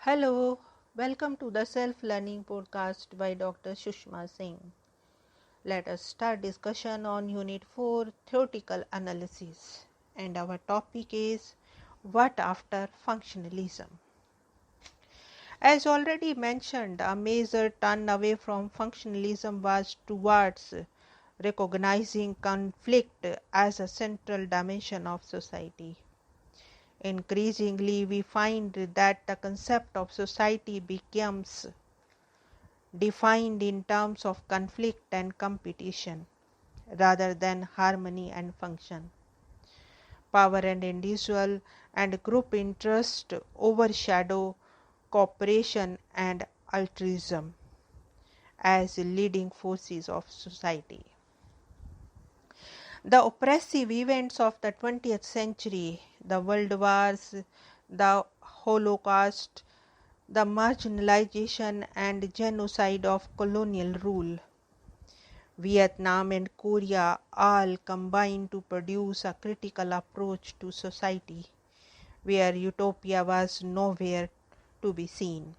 Hello, welcome to the Self-Learning Podcast by Dr. Sushma Singh. Let us start discussion on Unit 4 Theoretical Analysis, and our topic is What after Functionalism? As already mentioned, a major turn away from functionalism was towards recognizing conflict as a central dimension of society. Increasingly, we find that the concept of society becomes defined in terms of conflict and competition rather than harmony and function. Power and individual and group interest overshadow cooperation and altruism as leading forces of society. The oppressive events of the 20th century, the world wars, the Holocaust, the marginalization and genocide of colonial rule, Vietnam and Korea all combined to produce a critical approach to society where utopia was nowhere to be seen.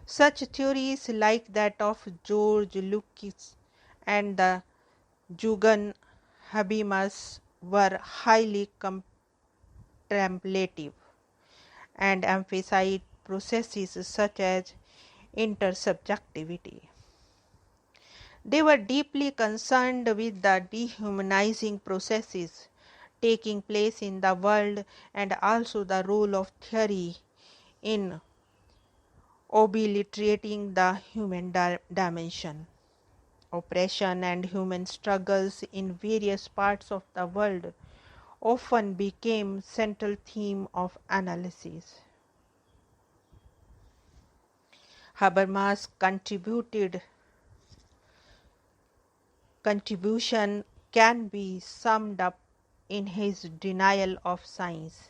Such theories like that of George Lucas and the Jugan Habermas were highly contemplative and emphasized processes such as intersubjectivity. They were deeply concerned with the dehumanizing processes taking place in the world and also the role of theory in obliterating the human dimension. Oppression and human struggles in various parts of the world often became central theme of analysis. Habermas contribution can be summed up in his denial of science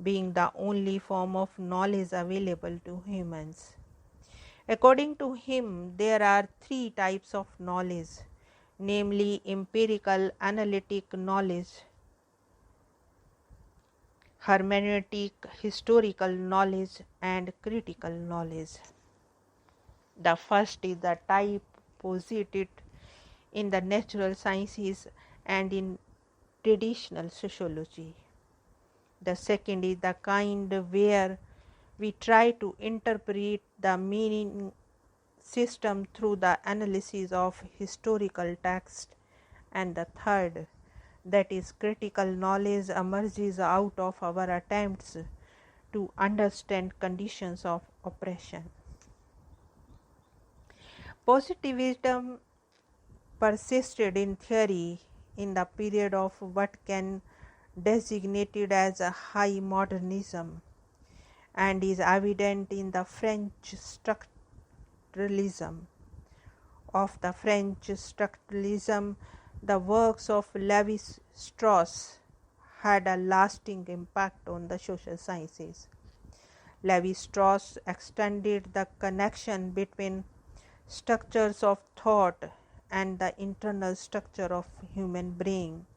being the only form of knowledge available to humans. According to him, there are three types of knowledge, namely empirical analytic knowledge, hermeneutic historical knowledge, and critical knowledge. The first is the type posited in the natural sciences and in traditional sociology. The second is the kind where we try to interpret the meaning system through the analysis of historical text. And the third, that is critical knowledge, emerges out of our attempts to understand conditions of oppression. Positivism persisted in theory in the period of what can designated as a high modernism and is evident in the French structuralism. Of the French structuralism, the works of Lévi-Strauss had a lasting impact on the social sciences. Lévi-Strauss extended the connection between structures of thought and the internal structure of human brain,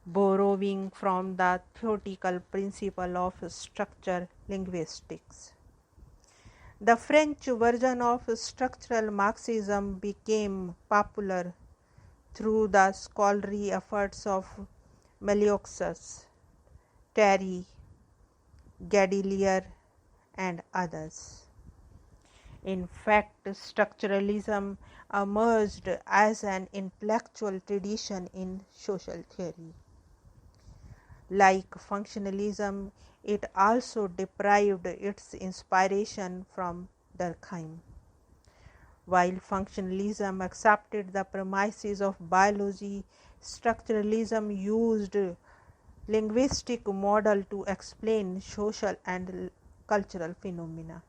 borrowing from the theoretical principle of structure linguistics. The French version of structural Marxism became popular through the scholarly efforts of Malioxus, Terry, Gadelier, and others. In fact, structuralism emerged as an intellectual tradition in social theory. Like functionalism, it also derived its inspiration from Durkheim. While functionalism accepted the premises of biology, structuralism used linguistic model to explain social and cultural phenomena.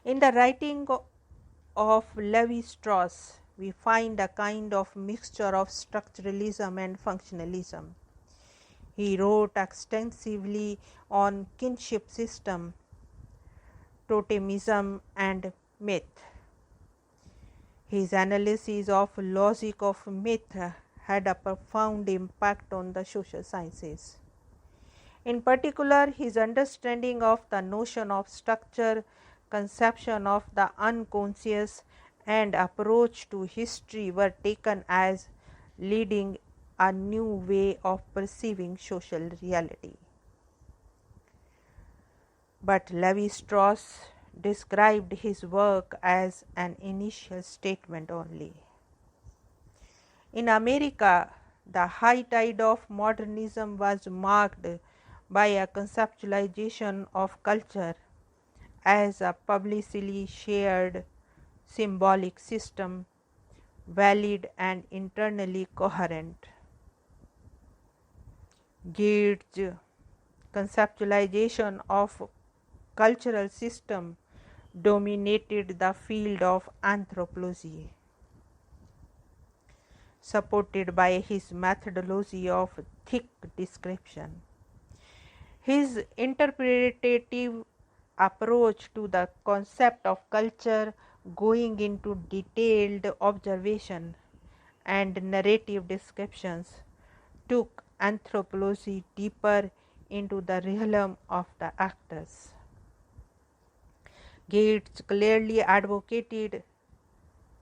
In the writing of Lévi-Strauss, we find a kind of mixture of structuralism and functionalism. He wrote extensively on kinship system, totemism, and myth. His analysis of logic of myth had a profound impact on the social sciences. In particular, his understanding of the notion of structure, conception of the unconscious, and approach to history were taken as leading a new way of perceiving social reality. But Levi-Strauss described his work as an initial statement only. In America, the high tide of modernism was marked by a conceptualization of culture as a publicly shared symbolic system, valid and internally coherent. Gates' conceptualization of cultural system dominated the field of anthropology, supported by his methodology of thick description. His interpretative approach to the concept of culture, going into detailed observation and narrative descriptions, took anthropology deeper into the realm of the actors. Gates clearly advocated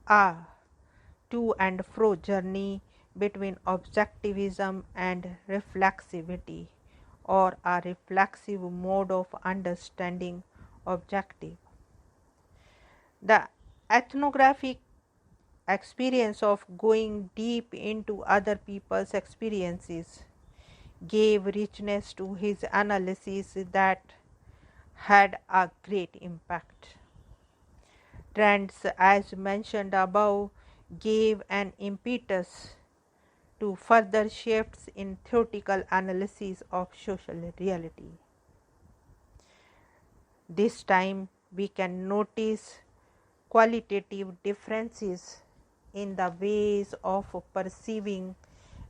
a to and fro journey between objectivism and reflexivity, or a reflexive mode of understanding objective. The ethnographic experience of going deep into other people's experiences gave richness to his analysis that had a great impact. Trends, as mentioned above, gave an impetus to further shifts in theoretical analysis of social reality. This time we can notice qualitative differences in the ways of perceiving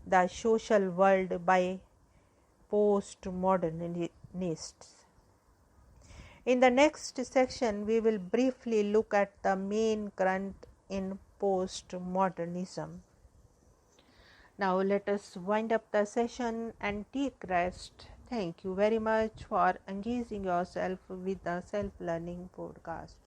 the social world by postmodernists. In the next section, we will briefly look at the main current in postmodernism. Now let us wind up the session and take rest. Thank you very much for engaging yourself with the Self-Learning Podcast.